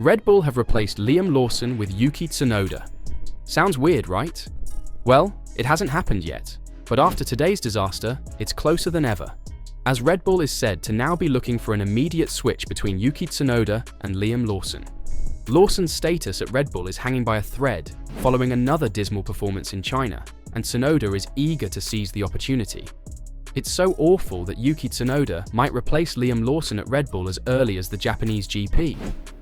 Red Bull have replaced Liam Lawson with Yuki Tsunoda. Sounds weird, right? Well, it hasn't happened yet, but after today's disaster, it's closer than ever, as Red Bull is said to now be looking for an immediate switch between Yuki Tsunoda and Liam Lawson. Lawson's status at Red Bull is hanging by a thread following another dismal performance in China, and Tsunoda is eager to seize the opportunity. It's so awful that Yuki Tsunoda might replace Liam Lawson at Red Bull as early as the Japanese GP.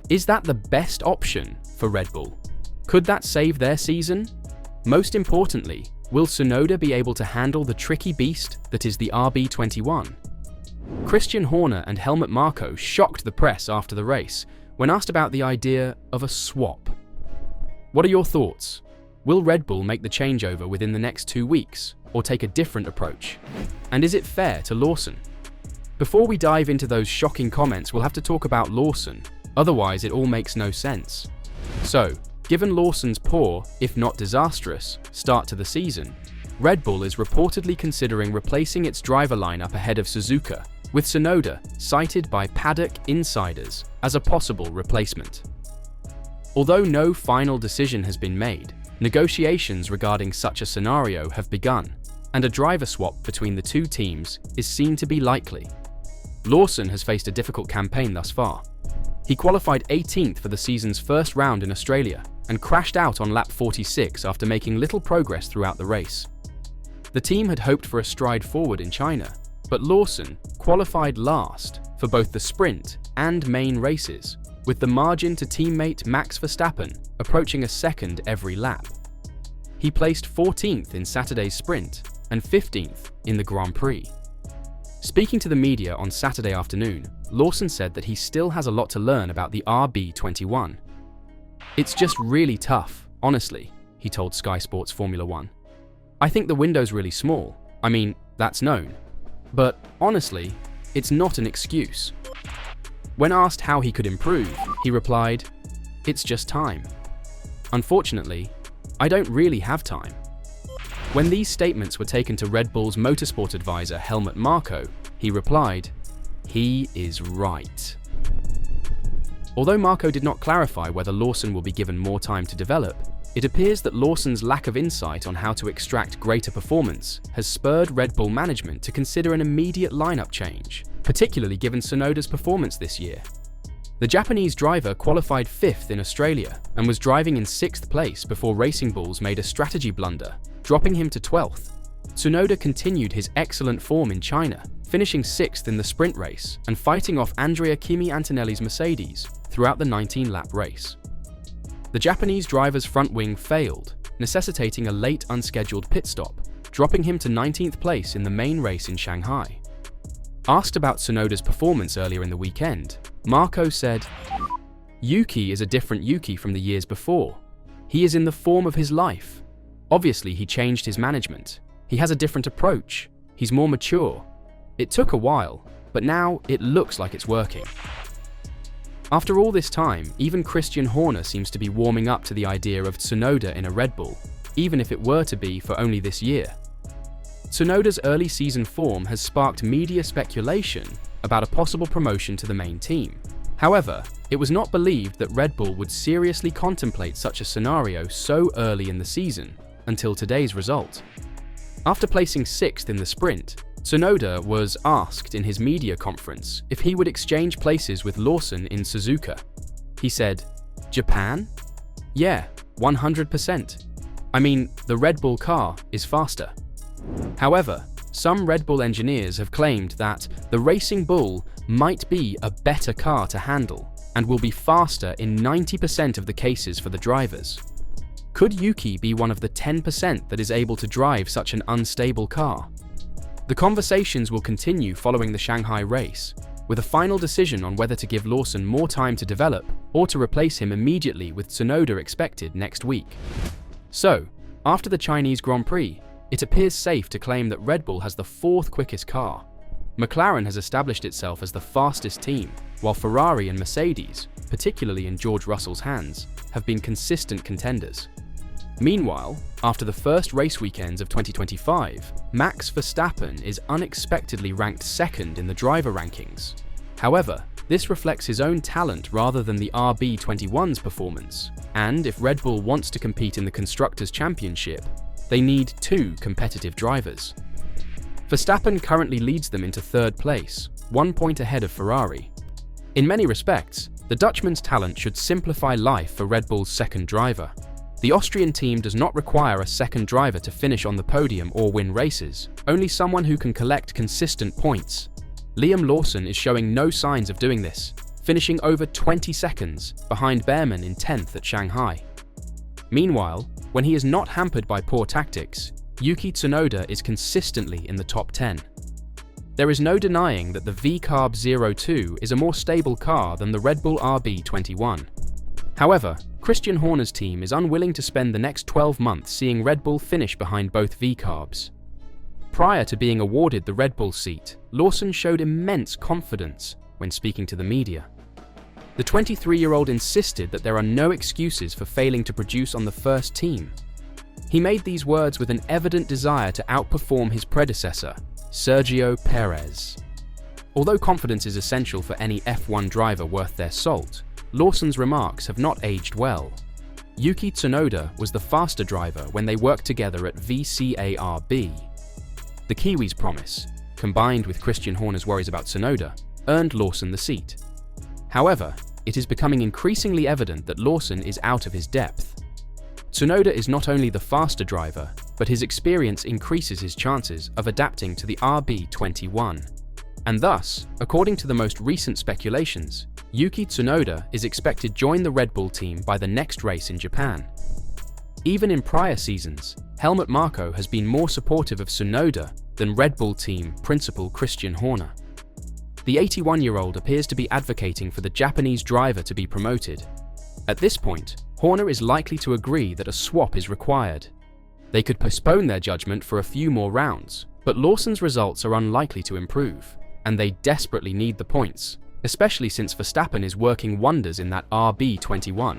Is that the best option for Red Bull? Could that save their season? Most importantly, will Tsunoda be able to handle the tricky beast that is the RB21? Horner and Helmut Marko shocked the press after the race when asked about the idea of a swap. What are your thoughts? Will Red Bull make the changeover within the next 2 weeks, or take a different approach? And is it fair to Lawson? Before we dive into those shocking comments, we'll have to talk about Lawson, otherwise it all makes no sense. So, given Lawson's poor, if not disastrous, start to the season, Red Bull is reportedly considering replacing its driver lineup ahead of Suzuka, with Tsunoda cited by paddock insiders as a possible replacement. Although no final decision has been made, negotiations regarding such a scenario have begun, and a driver swap between the two teams is seen to be likely. Lawson has faced a difficult campaign thus far. He qualified 18th for the season's first round in Australia and crashed out on lap 46 after making little progress throughout the race. The team had hoped for a stride forward in China, but Lawson qualified last for both the sprint and main races, with the margin to teammate Max Verstappen approaching a second every lap. He placed 14th in Saturday's sprint and 15th in the Grand Prix. Speaking to the media on Saturday afternoon, Lawson said that he still has a lot to learn about the RB21. "It's just really tough, honestly," he told Sky Sports Formula One. "I think the window's really small. I mean, that's known. But honestly, it's not an excuse." When asked how he could improve, he replied, "It's just time. Unfortunately, I don't really have time." When these statements were taken to Red Bull's motorsport advisor Helmut Marko, he replied, "He is right." Although Marko did not clarify whether Lawson will be given more time to develop, it appears that Lawson's lack of insight on how to extract greater performance has spurred Red Bull management to consider an immediate lineup change, particularly given Tsunoda's performance this year. The Japanese driver qualified 5th in Australia and was driving in 6th place before Racing Bulls made a strategy blunder, dropping him to 12th. Tsunoda continued his excellent form in China, finishing 6th in the sprint race and fighting off Andrea Kimi Antonelli's Mercedes throughout the 19-lap race. The Japanese driver's front wing failed, necessitating a late unscheduled pit stop, dropping him to 19th place in the main race in Shanghai. Asked about Tsunoda's performance earlier in the weekend, Marko said, "Yuki is a different Yuki from the years before. He is in the form of his life. Obviously, he changed his management. He has a different approach. He's more mature. It took a while, but now it looks like it's working." After all this time, even Horner seems to be warming up to the idea of Tsunoda in a Red Bull, even if it were to be for only this year. Tsunoda's early season form has sparked media speculation about a possible promotion to the main team. However, it was not believed that Red Bull would seriously contemplate such a scenario so early in the season, until today's result. After placing 6th in the sprint, Tsunoda was asked in his media conference if he would exchange places with Lawson in Suzuka. He said, "Japan? Yeah, 100%. I mean, the Red Bull car is faster." However, some Red Bull engineers have claimed that the Racing Bull might be a better car to handle and will be faster in 90% of the cases for the drivers. Could Yuki be one of the 10% that is able to drive such an unstable car? The conversations will continue following the Shanghai race, with a final decision on whether to give Lawson more time to develop or to replace him immediately with Tsunoda expected next week. So, after the Chinese Grand Prix, it appears safe to claim that Red Bull has the 4th quickest car. McLaren has established itself as the fastest team, while Ferrari and Mercedes, particularly in George Russell's hands, have been consistent contenders. Meanwhile, after the first race weekends of 2025, Max Verstappen is unexpectedly ranked 2nd in the driver rankings. However, This reflects his own talent rather than the RB21's performance, and if Red Bull wants to compete in the Constructors' Championship, they need 2 competitive drivers. Verstappen currently leads them into 3rd place, 1 point ahead of Ferrari. In many respects, the Dutchman's talent should simplify life for Red Bull's second driver. The Austrian team does not require a second driver to finish on the podium or win races, only someone who can collect consistent points. Liam Lawson is showing no signs of doing this, finishing over 20 seconds behind Behrman in 10th at Shanghai. Meanwhile, when he is not hampered by poor tactics, Yuki Tsunoda is consistently in the top 10. There is no denying that the V-Carb 02 is a more stable car than the Red Bull RB21. However, Christian Horner's team is unwilling to spend the next 12 months seeing Red Bull finish behind both V-Carbs. Prior to being awarded the Red Bull seat, Lawson showed immense confidence when speaking to the media. The 23-year-old insisted that there are no excuses for failing to produce on the first team. He made these words with an evident desire to outperform his predecessor, Sergio Perez. Although confidence is essential for any F1 driver worth their salt, Lawson's remarks have not aged well. Yuki Tsunoda was the faster driver when they worked together at VCARB. The Kiwi's promise, combined with Christian Horner's worries about Tsunoda, earned Lawson the seat. However, it is becoming increasingly evident that Lawson is out of his depth. Tsunoda is not only the faster driver, but his experience increases his chances of adapting to the RB21. And thus, according to the most recent speculations, Yuki Tsunoda is expected to join the Red Bull team by the next race in Japan. Even in prior seasons, Helmut Marko has been more supportive of Tsunoda than Red Bull team principal Christian Horner. The 81-year-old appears to be advocating for the Japanese driver to be promoted. At this point, Horner is likely to agree that a swap is required. They could postpone their judgment for a few more rounds, but Lawson's results are unlikely to improve, and they desperately need the points, especially since Verstappen is working wonders in that RB21.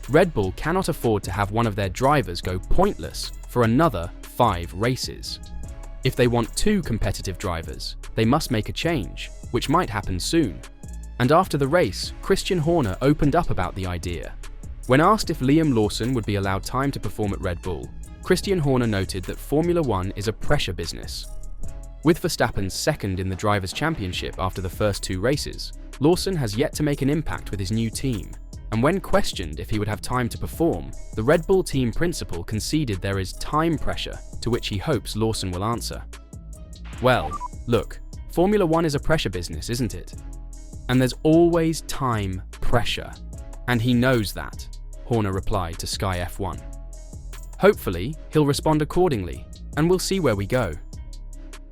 Red Bull cannot afford to have one of their drivers go pointless for another 5 races. If they want 2 competitive drivers, they must make a change, which might happen soon. And after the race, Christian Horner opened up about the idea. When asked if Liam Lawson would be allowed time to perform at Red Bull, Christian Horner noted that Formula One is a pressure business. With Verstappen second in the Drivers' Championship after the first 2 races, Lawson has yet to make an impact with his new team. And when questioned if he would have time to perform, the Red Bull team principal conceded there is time pressure, to which he hopes Lawson will answer. Well, look, Formula One is a pressure business, isn't it? And there's always time pressure. And he knows that, Horner replied to Sky F1. Hopefully, he'll respond accordingly, and we'll see where we go.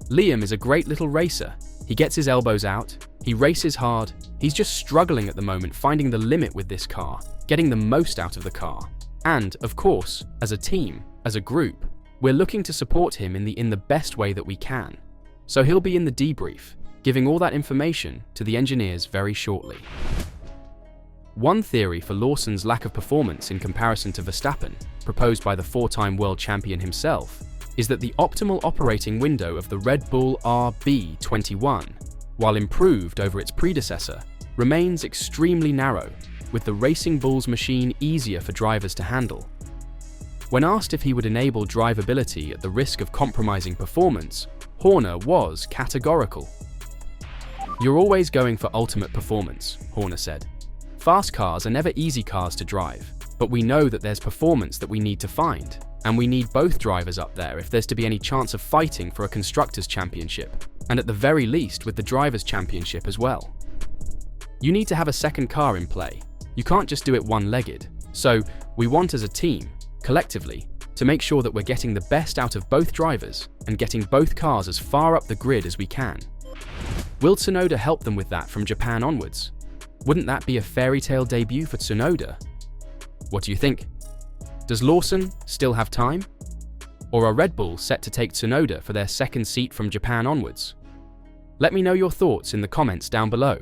Liam is a great little racer. He gets his elbows out, he races hard, he's just struggling at the moment finding the limit with this car, getting the most out of the car. And, of course, as a team, as a group, we're looking to support him in the best way that we can. So he'll be in the debrief, giving all that information to the engineers very shortly. One theory for Lawson's lack of performance in comparison to Verstappen, proposed by the 4-time world champion himself, is that the optimal operating window of the Red Bull RB21, while improved over its predecessor, remains extremely narrow, with the Racing Bull's machine easier for drivers to handle. When asked if he would enable drivability at the risk of compromising performance, Horner was categorical. "You're always going for ultimate performance," Horner said. "Fast cars are never easy cars to drive, but we know that there's performance that we need to find, and we need both drivers up there if there's to be any chance of fighting for a Constructors' Championship, and at the very least with the Drivers' Championship as well. You need to have a second car in play. You can't just do it one-legged. So we want as a team, collectively, to make sure that we're getting the best out of both drivers and getting both cars as far up the grid as we can. Will Tsunoda help them with that from Japan onwards? Wouldn't that be a fairy tale debut for Tsunoda? What do you think? Does Lawson still have time? Or are Red Bull set to take Tsunoda for their second seat from Japan onwards? Let me know your thoughts in the comments down below.